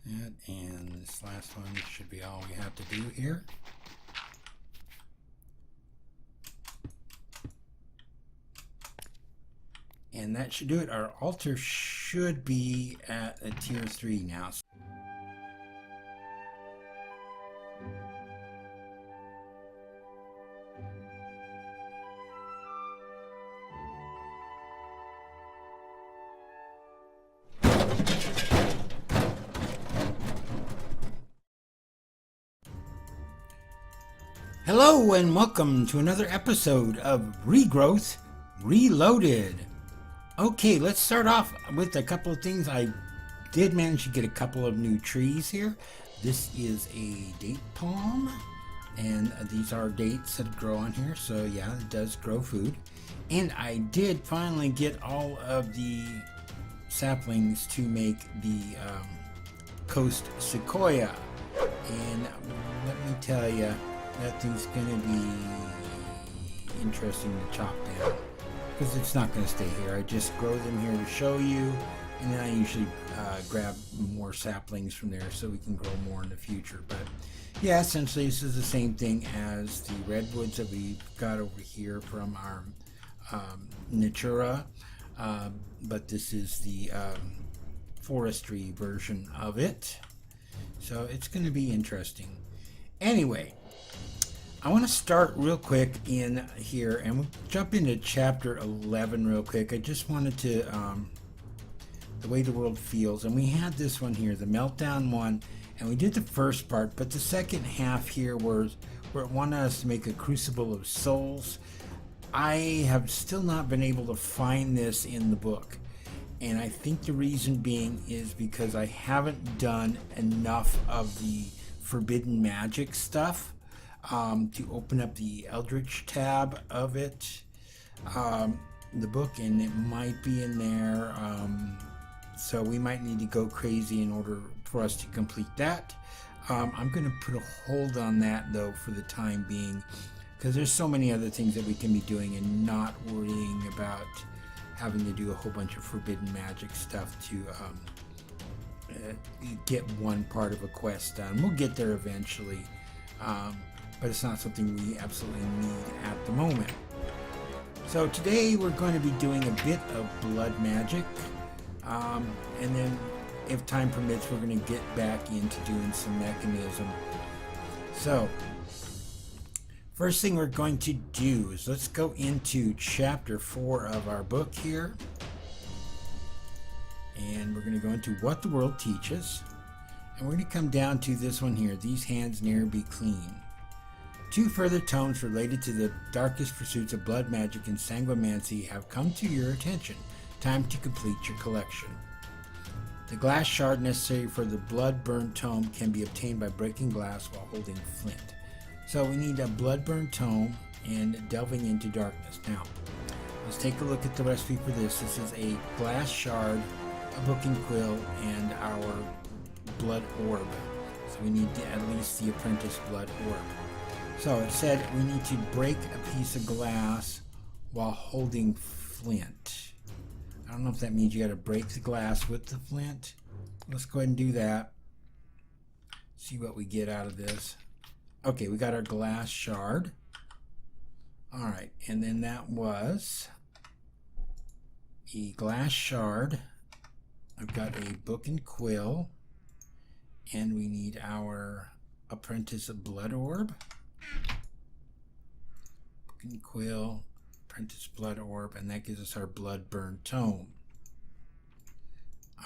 That, and this last one should be all we have to do here. And that should do it. Our altar should be at a tier 3 now. Hello and welcome to another episode of Regrowth Reloaded. Okay, let's start off with a couple of things. I did manage to get a couple of new trees here. This is a date palm, and these are dates that grow on here, so yeah, it does grow food. And I did finally get all of the saplings to make the coast sequoia, and let me tell you, that thing's gonna be interesting to chop down because it's not gonna stay here. I just grow them here to show you, and then I usually grab more saplings from there so we can grow more in the future. But yeah, essentially this is the same thing as the redwoods that we've got over here from our Natura, but this is the forestry version of it, so it's going to be interesting. Anyway, I want to start real quick in here, and we'll jump into chapter 11 real quick. I just wanted to, the way the world feels, and we had this one here, the meltdown one, and we did the first part, but the second half here was where it wanted us to make a crucible of souls. I have still not been able to find this in the book, and I think the reason being is because I haven't done enough of the forbidden magic stuff to open up the Eldritch tab of it, the book, and it might be in there, so we might need to go crazy in order for us to complete that. I'm going to put a hold on that though for the time being, because there's so many other things that we can be doing and not worrying about having to do a whole bunch of forbidden magic stuff to get one part of a quest done. We'll get there eventually, but it's not something we absolutely need at the moment. So today we're going to be doing a bit of blood magic, and then if time permits we're going to get back into doing some mechanism. So first thing we're going to do is let's go into chapter 4 of our book here, and we're going to go into what the world teaches, and we're going to come down to this one here, these hands ne'er be clean. 2 further tomes related to the darkest pursuits of blood magic and sanguimancy have come to your attention. Time to complete your collection. The glass shard necessary for the blood-burn tome can be obtained by breaking glass while holding flint. So we need a blood-burn tome and delving into darkness. Now, let's take a look at the recipe for this. This is a glass shard, a booking quill, and our blood orb. So we need at least the apprentice blood orb. So it said we need to break a piece of glass while holding flint. I don't know if that means you got to break the glass with the flint. Let's go ahead and do that. See what we get out of this. Okay, we got our glass shard. Alright, and then that was the glass shard. I've got a book and quill, and we need our apprentice blood orb. Book and quill, apprentice blood orb, and that gives us our blood burn tome.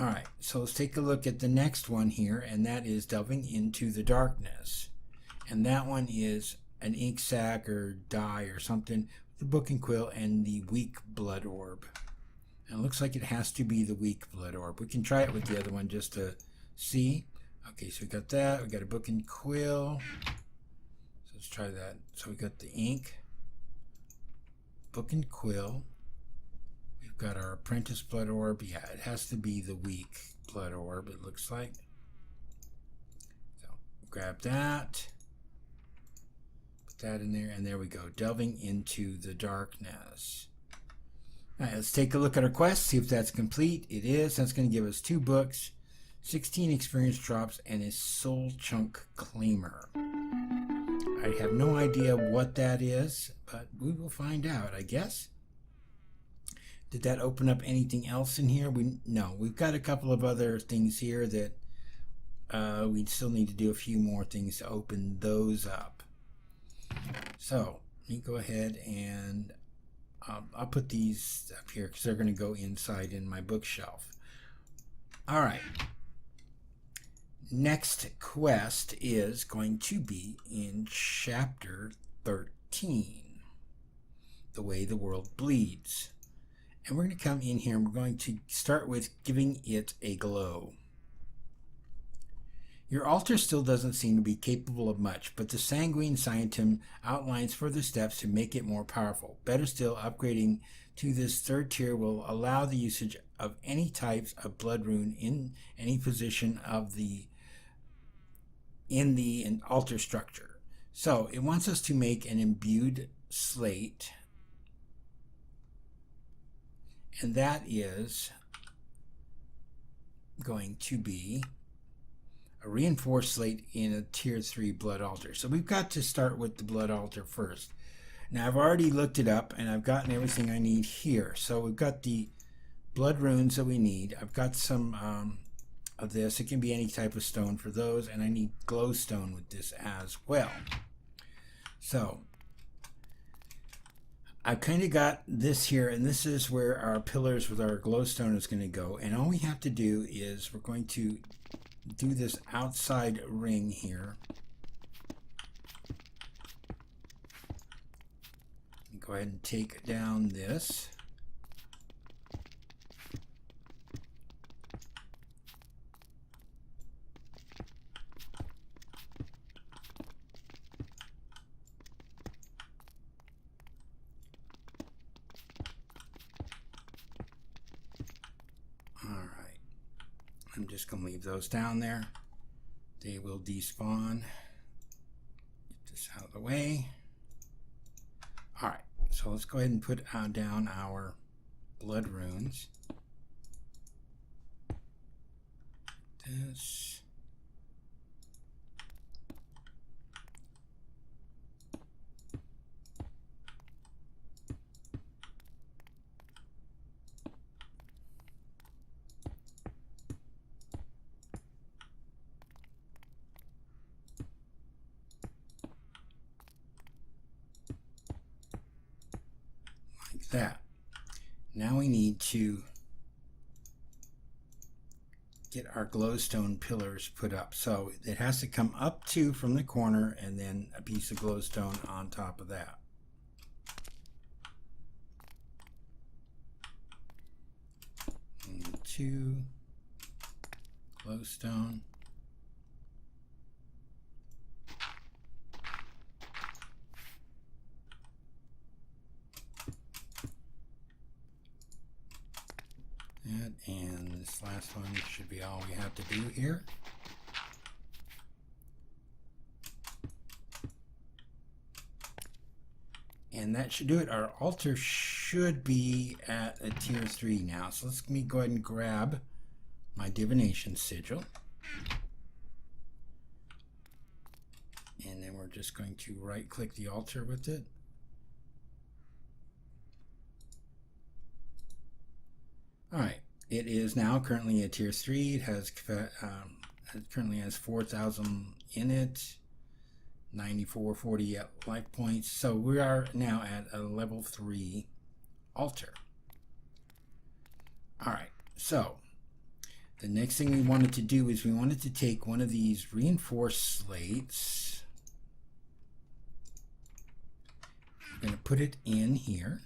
Alright, so let's take a look at the next one here, and that is delving into the darkness. And that one is an ink sac or dye or something, the book and quill, and the weak blood orb. And it looks like it has to be the weak blood orb. We can try it with the other one just to see. Okay, so we got that. We got a book and quill. So let's try that. So we got the ink, book and quill. We've got our apprentice blood orb. Yeah, it has to be the weak blood orb, it looks like. So grab that. That in there, and there we go, delving into the darkness. All right, let's take a look at our quest, see if that's complete. It is. That's going to give us 2 books, 16 experience drops, and a soul chunk claimer. I have no idea what that is, but we will find out, I guess. Did that open up anything else in here? No, we've got a couple of other things here that we still need to do a few more things to open those up. So let me go ahead and I'll put these up here because they're going to go inside in my bookshelf. All right. Next quest is going to be in chapter 13, The Way the World Bleeds. And we're going to come in here and we're going to start with giving it a glow. Your altar still doesn't seem to be capable of much, but the Sanguine Scientum outlines further steps to make it more powerful. Better still, upgrading to this third tier will allow the usage of any types of blood rune in any position of the altar structure. So it wants us to make an imbued slate, and that is going to be a reinforced slate in a tier 3 blood altar. So we've got to start with the blood altar first. Now I've already looked it up and I've gotten everything I need here. So we've got the blood runes that we need. I've got some of this. It can be any type of stone for those, and I need glowstone with this as well. So I've kind of got this here, and this is where our pillars with our glowstone is going to go. And all we have to do is we're going to do this outside ring here. Go ahead and take down this. I'm just going to leave those down there. They will despawn. Get this out of the way. Alright, so let's go ahead and put down our blood runes. This. That. Now we need to get our glowstone pillars put up. So it has to come up two from the corner and then a piece of glowstone on top of that. And 2 glowstone. And this last one should be all we have to do here. And that should do it. Our altar should be at a tier 3 now. So let me go ahead and grab my divination sigil. And then we're just going to right click the altar with it. Alright, it is now currently a tier 3. It has it currently has 4,000 in it, 9440 life points. So we are now at a level 3 altar. Alright, so the next thing we wanted to do is we wanted to take one of these reinforced slates. I'm going to put it in here.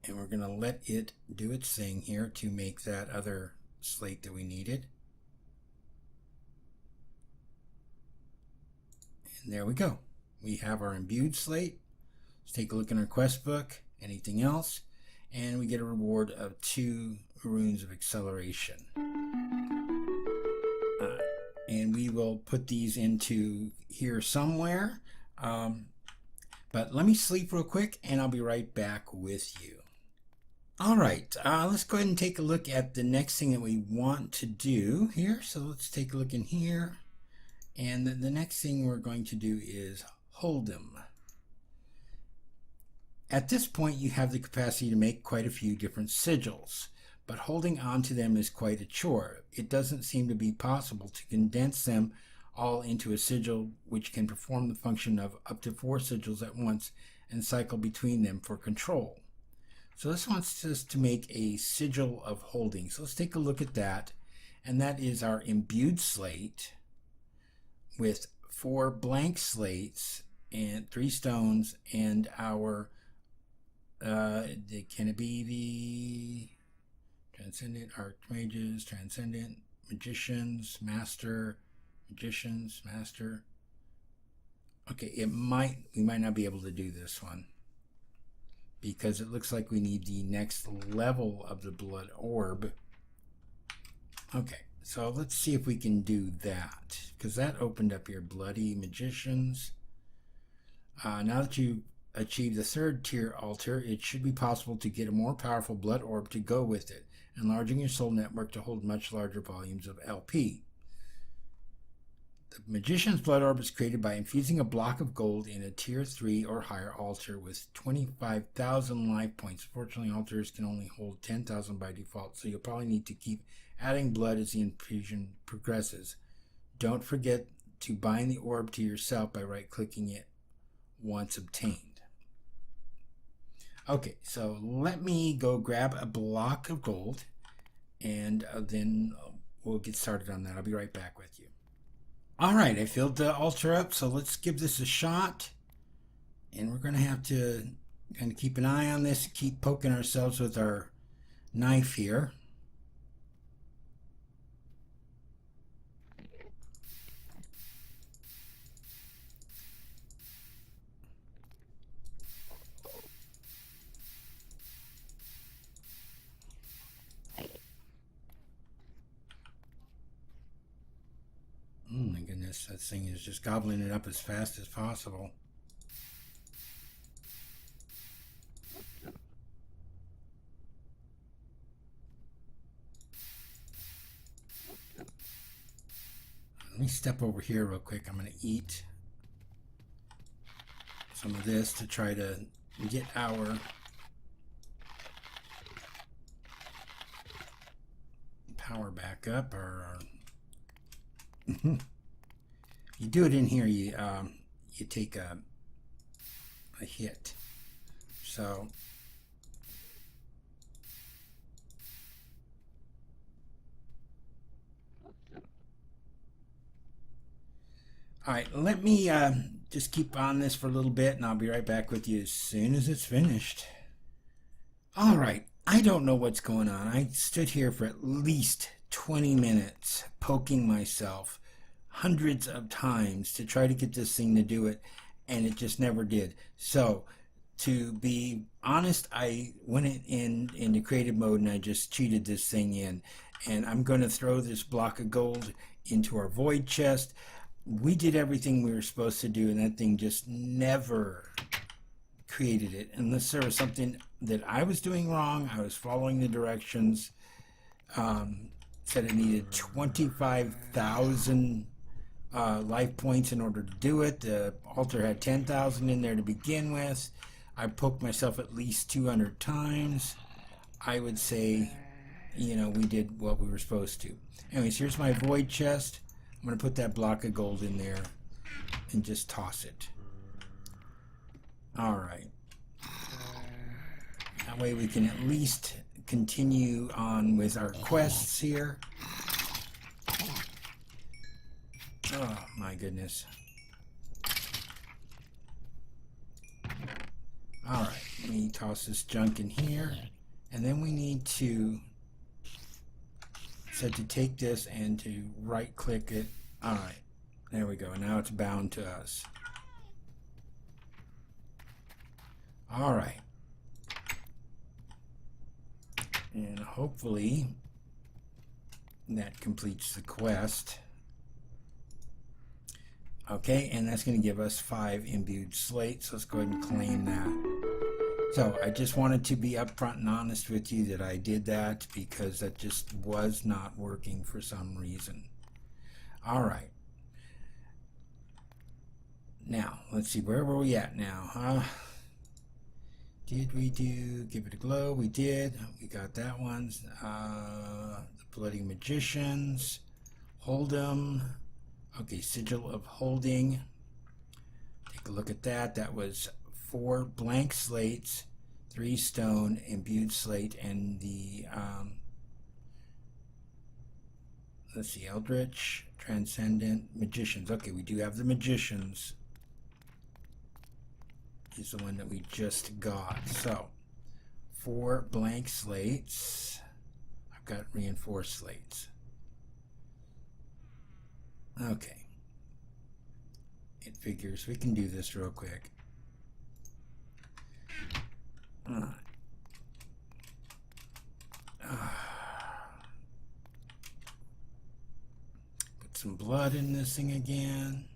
And we're going to let it do its thing here to make that other slate that we needed. And there we go. We have our imbued slate. Let's take a look in our quest book. Anything else? And we get a reward of 2 runes of acceleration. And we will put these into here somewhere. But let me sleep real quick and I'll be right back with you. All right, let's go ahead and take a look at the next thing that we want to do here. So let's take a look in here. And the next thing we're going to do is hold them. At this point, you have the capacity to make quite a few different sigils, but holding on to them is quite a chore. It doesn't seem to be possible to condense them all into a sigil which can perform the function of up to 4 sigils at once and cycle between them for control. So this wants us to make a sigil of holding. So let's take a look at that. And that is our imbued slate with 4 blank slates and 3 stones and our can it be the transcendent archmages, transcendent magicians, master, magicians, master. Okay, we might not be able to do this one because it looks like we need the next level of the blood orb. Okay, so let's see if we can do that, because that opened up your bloody magicians. Now that you achieve the 3rd tier altar, it should be possible to get a more powerful blood orb to go with it, enlarging your soul network to hold much larger volumes of LP. The magician's blood orb is created by infusing a block of gold in a tier 3 or higher altar with 25,000 life points. Fortunately, altars can only hold 10,000 by default, so you'll probably need to keep adding blood as the infusion progresses. Don't forget to bind the orb to yourself by right-clicking it once obtained. Okay, so let me go grab a block of gold, and then we'll get started on that. I'll be right back with you. All right, I filled the altar up, so let's give this a shot. And we're going to have to kind of keep an eye on this, keep poking ourselves with our knife here. Oh my goodness, that thing is just gobbling it up as fast as possible. Let me step over here real quick. I'm going to eat some of this to try to get our power back up. Or you do it in here, you take a hit. So all right, let me just keep on this for a little bit, and I'll be right back with you as soon as it's finished. All right, I don't know what's going on. I stood here for at least 20 minutes poking myself hundreds of times to try to get this thing to do it, and it just never did. So to be honest, I went into creative mode and I just cheated this thing in, and I'm going to throw this block of gold into our void chest. We did everything we were supposed to do, and that thing just never created it, unless there was something that I was doing wrong. I was following the directions. Said it needed 25,000 life points in order to do it. The altar had 10,000 in there to begin with. I poked myself at least 200 times. I would say, we did what we were supposed to. Anyways, here's my void chest. I'm going to put that block of gold in there and just toss it. All right. That way we can at least continue on with our quests here. Oh my goodness. All right, let me toss this junk in here, and then we need to set to take this and to right click it. All right, there we go. Now it's bound to us. All right. And hopefully that completes the quest. Okay, and that's going to give us 5 imbued slates. Let's go ahead and claim that. So I just wanted to be upfront and honest with you that I did that because that just was not working for some reason. All right. Now, let's see, where were we at now? Did we do Give It a Glow? We did. We got that one. The Bloody Magicians. Hold'em. Okay, Sigil of Holding. Take a look at that. That was 4 blank slates, 3 stone, imbued slate, and the, let's see, Eldritch, Transcendent, Magicians. Okay, we do have the Magicians. Is the one that we just got. So 4 blank slates. I've got reinforced slates. Okay. It figures we can do this real quick. All right. Put some blood in this thing again.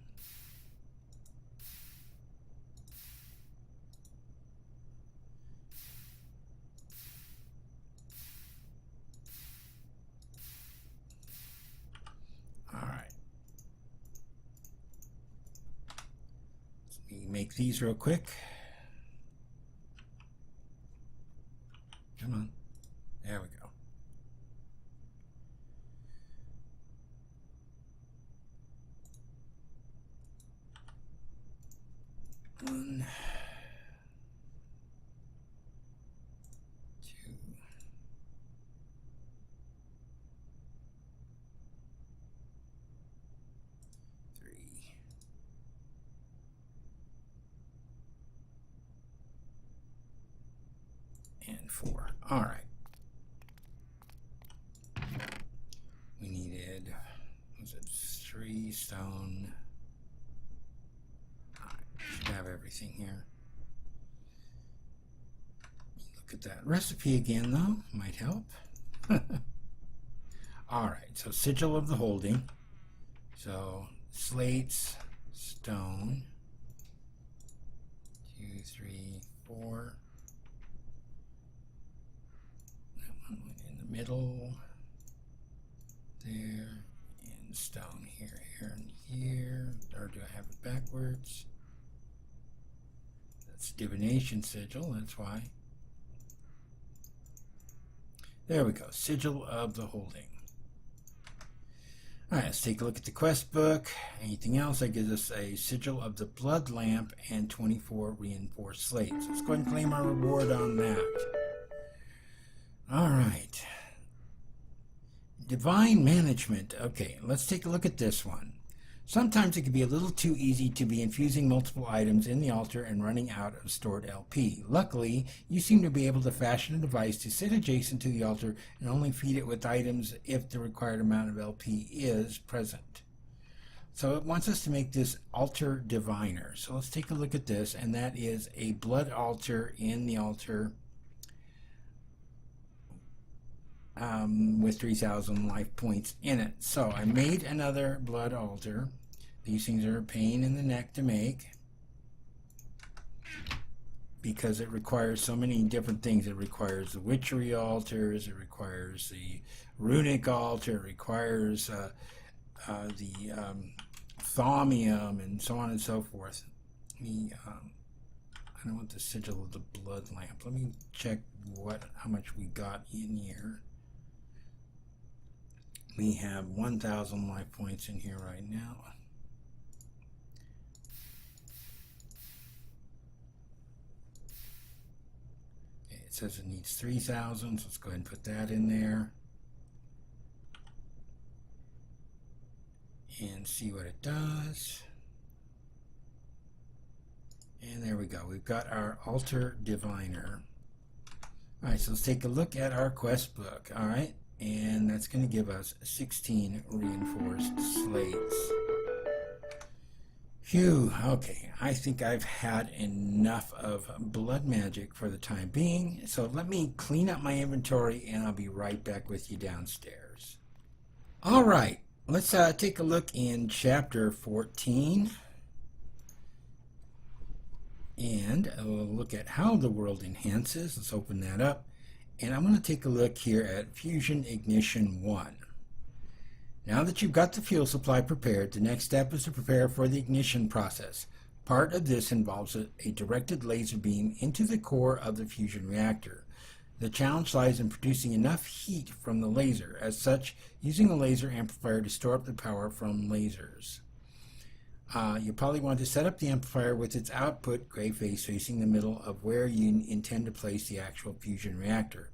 Make these real quick. Come on. There we go. One, 2, and 4. All right. We needed, was it 3 stone? All right, should have everything here. Look at that recipe again, though. Might help. All right, so Sigil of the Holding. So slates, stone. 2, 3, 4. In the middle, there, and stone here, here, and here. Or do I have it backwards? That's divination sigil, that's why. There we go, Sigil of the Holding. Alright, let's take a look at the quest book. Anything else? That gives us a Sigil of the Blood Lamp and 24 reinforced slates. Let's go ahead and claim our reward on that. All right. Divine Management. Okay, let's take a look at this one. Sometimes it can be a little too easy to be infusing multiple items in the altar and running out of stored LP. Luckily, you seem to be able to fashion a device to sit adjacent to the altar and only feed it with items if the required amount of LP is present. So it wants us to make this altar diviner. So let's take a look at this, and that is a blood altar in the altar. With 3,000 life points in it. So I made another blood altar. These things are a pain in the neck to make because it requires so many different things. It requires the witchery altars, it requires the runic altar, it requires the thaumium, and so on and so forth. I don't want the Sigil of the Blood Lamp. Let me check how much we got in here. We have 1,000 life points in here right now. Okay, it says it needs 3,000, so let's go ahead and put that in there. And see what it does. And there we go. We've got our altar diviner. All right, so let's take a look at our quest book. All right. And that's going to give us 16 reinforced slates. Phew, okay, I think I've had enough of blood magic for the time being, so let me clean up my inventory and I'll be right back with you downstairs. Alright, let's take a look in chapter 14. And we'll look at how the world enhances. Let's open that up. And I want to take a look here at Fusion Ignition 1. Now that you've got the fuel supply prepared, the next step is to prepare for the ignition process. Part of this involves a directed laser beam into the core of the fusion reactor. The challenge lies in producing enough heat from the laser. As such, using a laser amplifier to store up the power from lasers. You probably want to set up the amplifier with its output gray face facing the middle of where you intend to place the actual fusion reactor,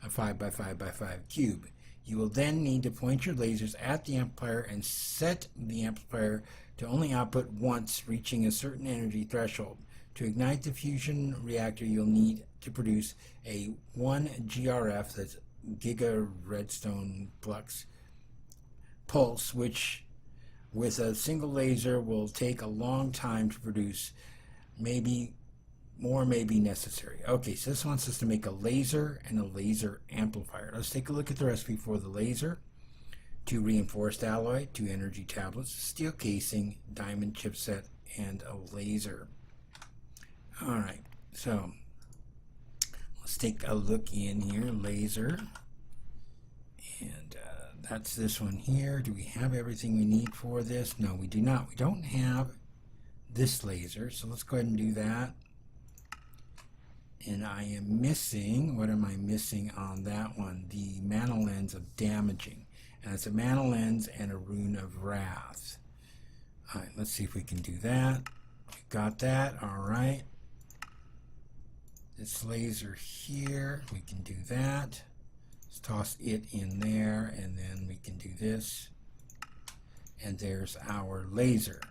a 5x5x5 cube. You will then need to point your lasers at the amplifier and set the amplifier to only output once, reaching a certain energy threshold. To ignite the fusion reactor, you'll need to produce a 1 GRF, that's Giga Redstone Flux pulse, which with a single laser will take a long time to produce. Maybe more may be necessary. Okay, so this wants us to make a laser and a laser amplifier. Let's take a look at the recipe for the laser. 2 reinforced alloy, 2 energy tablets, steel casing, diamond chipset, and a laser. Alright, so let's take a look in here. Laser. And that's this one here. Do we have everything we need for this? No, we do not. We don't have this laser, so let's go ahead and do that. And I am missing, what am I missing on that one? The mana lens of damaging. And it's a mana lens and a rune of wrath. Alright, let's see if we can do that. We got that, alright. This laser here, we can do that. Let's toss it in there, and then we can do this. And there's our laser.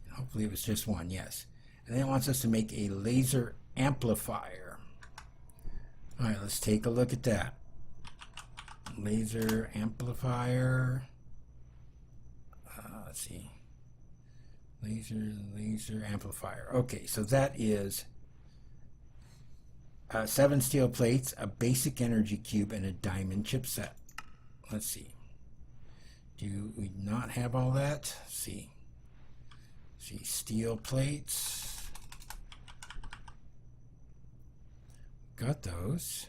And hopefully it was just one, yes. And then it wants us to make a laser amplifier. Alright, let's take a look at that. Laser amplifier. Let's see. Laser amplifier. Okay, so that is 7 steel plates, a basic energy cube, and a diamond chipset. Let's see. Do we not have all that? Let's see. See, steel plates. Got those.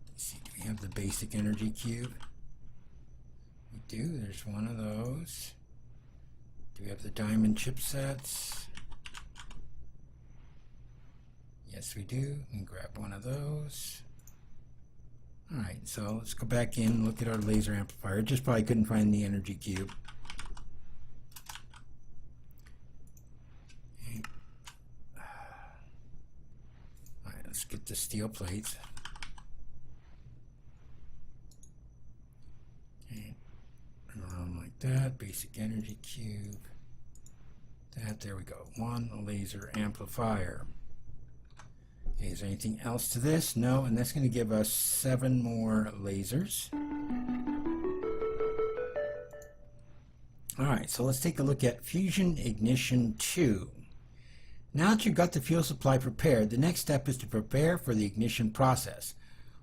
Let's see, do we have the basic energy cube? We do, there's one of those. Do we have the diamond chipsets? Yes, we do. We can grab one of those. Alright, so let's go back in and look at our laser amplifier. Just probably couldn't find the energy cube. Okay. Alright, let's get the steel plates. Okay. Around like that. Basic energy cube. That, there we go. One laser amplifier. Okay, is there anything else to this? No, and that's going to give us 7 more lasers. Alright, so let's take a look at Fusion Ignition 2. Now that you've got the fuel supply prepared, the next step is to prepare for the ignition process.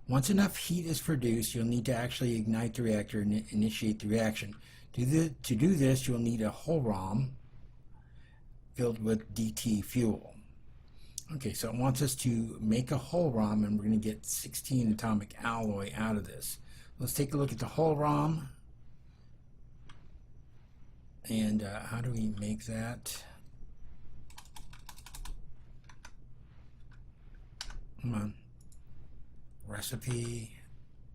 Once enough heat is produced, you'll need to actually ignite the reactor and initiate the reaction. To do this, you'll need a whole ROM filled with DT fuel. Okay, so it wants us to make a whole ROM, and we're going to get 16 atomic alloy out of this. Let's take a look at the whole ROM. And how do we make that? Come on. Recipe.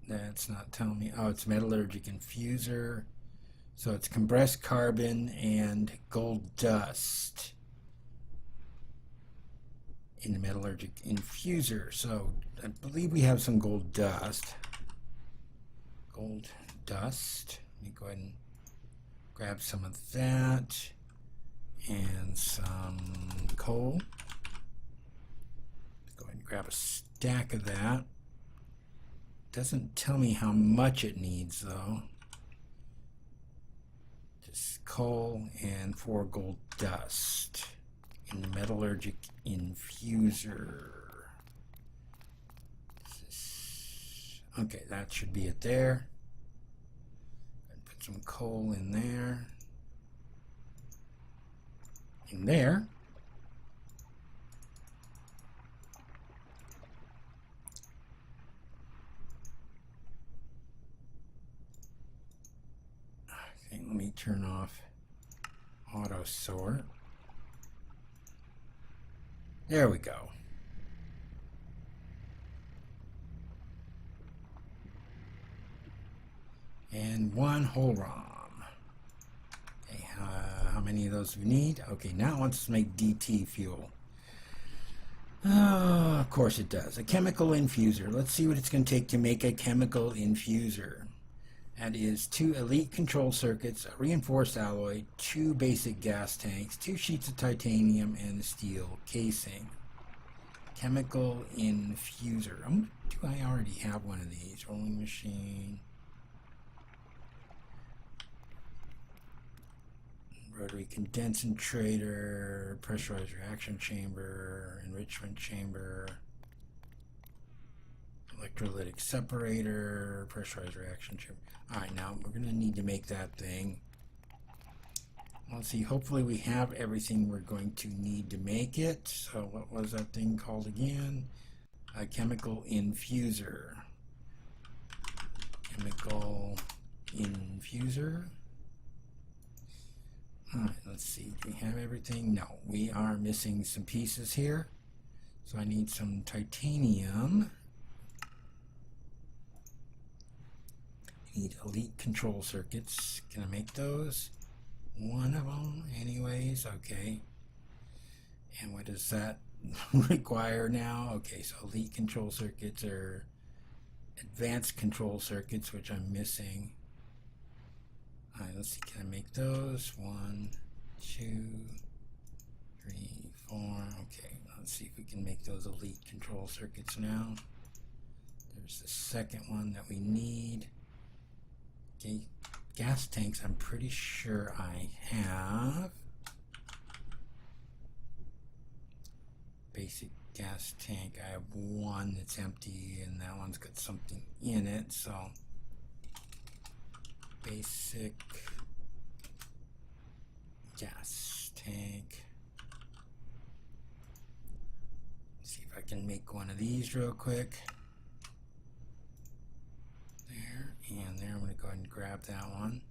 That's not telling me. Oh, it's metallurgic infuser. So it's compressed carbon and gold dust in the metallurgic infuser. So I believe we have some gold dust. Gold dust. Let me go ahead and grab some of that and some coal. Go ahead and grab a stack of that. Doesn't tell me how much it needs though. Just coal and 4 gold dust in the metallurgic infuser. Okay, that should be it there. Put some coal in there. in there. Okay, let me turn off auto sort. There we go. And one whole ROM. Okay, how many of those do we need? Okay, now it wants to make DT fuel. Of course it does. A chemical infuser. Let's see what it's going to take to make a chemical infuser. That is 2 elite control circuits, a reinforced alloy, 2 basic gas tanks, 2 sheets of titanium, and a steel casing. Chemical infuser. Do I already have one of these? Rolling machine. Rotary condensator, pressurized reaction chamber, enrichment chamber, electrolytic separator, pressurized reaction chamber. Alright, now we're going to need to make that thing. Let's see, hopefully we have everything we're going to need to make it. So what was that thing called again? A chemical infuser. Chemical infuser. Alright, let's see. Do we have everything? No, we are missing some pieces here. So I need some titanium. I need elite control circuits. Can I make those? One of them, anyways. Okay. And what does that require now? Okay, so elite control circuits are advanced control circuits, which I'm missing. Alright, let's see, can I make those? 1, 2, 3, 4. Okay, let's see if we can make those elite control circuits now. There's the second one that we need. Okay, gas tanks, I'm pretty sure I have. Basic gas tank, I have one that's empty, and that one's got something in it, so basic gas tank. Let's see if I can make one of these real quick. There and there. I'm going to go ahead and grab that one.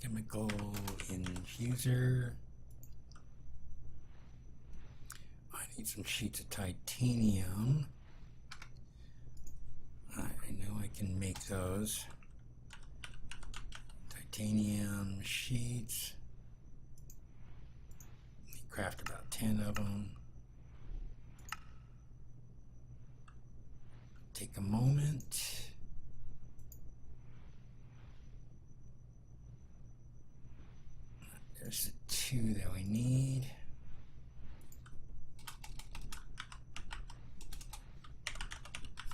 Chemical infuser. I need some sheets of titanium. I know I can make those. Titanium sheets. Let me craft about 10 of them. Take a moment. There's the 2 that we need.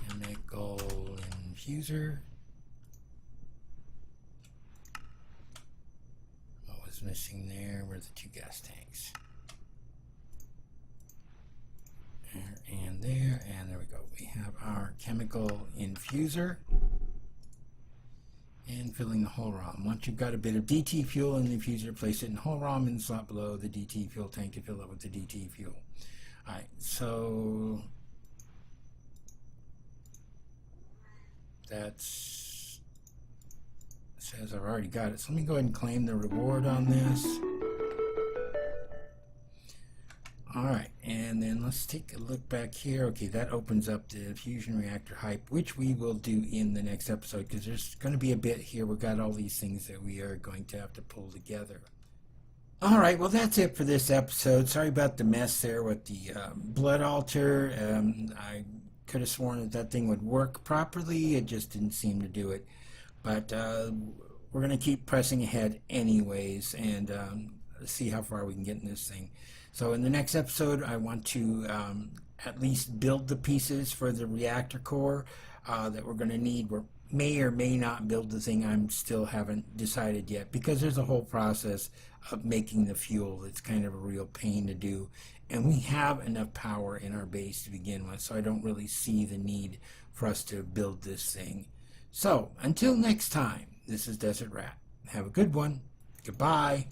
Chemical infuser. What was missing there were the 2 gas tanks. There and there, and there we go. We have our chemical infuser. And filling the whole ROM. Once you've got a bit of DT fuel in the infuser, place it in the whole ROM in the slot below the DT fuel tank to fill it with the DT fuel. Alright, so that's says I've already got it. So let me go ahead and claim the reward on this. Alright, and then let's take a look back here. Okay, that opens up the fusion reactor hype, which we will do in the next episode, because there's going to be a bit here. We've got all these things that we are going to have to pull together. Alright, well that's it for this episode. Sorry about the mess there with the blood altar. I could have sworn that that thing would work properly. It just didn't seem to do it. But we're going to keep pressing ahead anyways, and see how far we can get in this thing. So in the next episode, I want to at least build the pieces for the reactor core that we're going to need. We may or may not build the thing. I still haven't decided yet, because there's a whole process of making the fuel. It's kind of a real pain to do. And we have enough power in our base to begin with, so I don't really see the need for us to build this thing. So until next time, This is Desert Rat. Have a good one. Goodbye.